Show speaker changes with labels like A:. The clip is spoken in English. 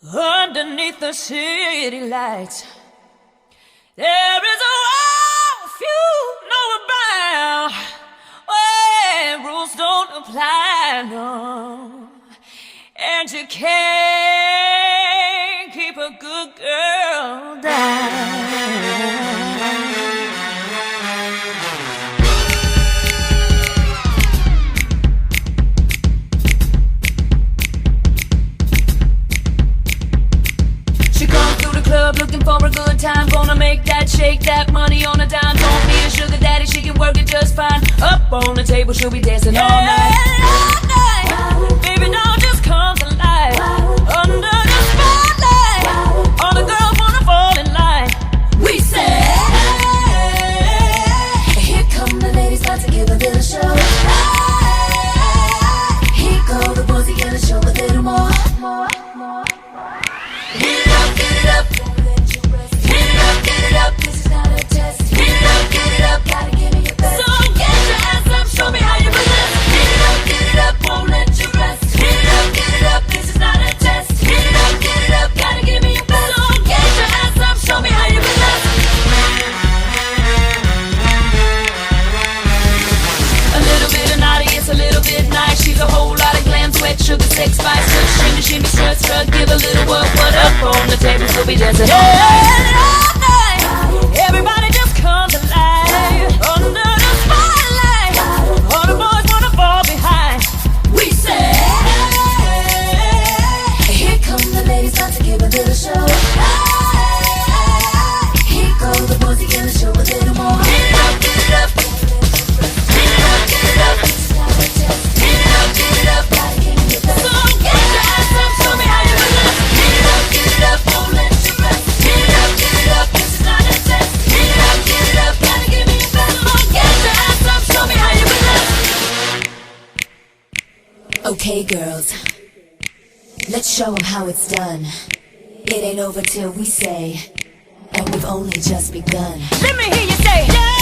A: Underneath the city lights, there is a world few know about, where rules don't apply, no, and you can't keep a good girl down. Looking for a good time, gonna make that shake that money on a dime. Don't need a sugar daddy, she can work it just fine. Up on the table, she'll be dancing all night. All night, baby, now just comes alive. Under the spotlight, all the girls wanna fall in line. We say, here come the ladies, about to give a little show. Here go the boys, he gonna show a little more. Get it up, get it up. This is not a test. Get it up, gotta give me your best. So get your ass up, show me how you resist. Get it up, won't let you rest. Get it up, this is not a test. Get it up, gotta give me your best. So get your ass up, show me how you resist. A little bit of naughty, it's a little bit nice. She's a whole lot of glam, sweat, sugar, sex, spice. Shimmy, shimmy, strut, strut, give a little what up on the table, so we dancing all night. Everybody just comes alive under the spotlight. All the boys wanna fall behind. We say, here come the ladies, about to give a little show. Here go the boys, he gonna show a little more. Get it up, get it up. Get it up, get it up. Get it up, gotta give me your best. So get your ass up, show me how you resist. Get it up, won't let you rest. Get it up, this is not a test. Get it up, gotta give me your best. So get your ass up, show me how you resist. Okay, girls, let's show them how it's done. It ain't over till we say, and we've only just begun. Let me hear you say, yeah.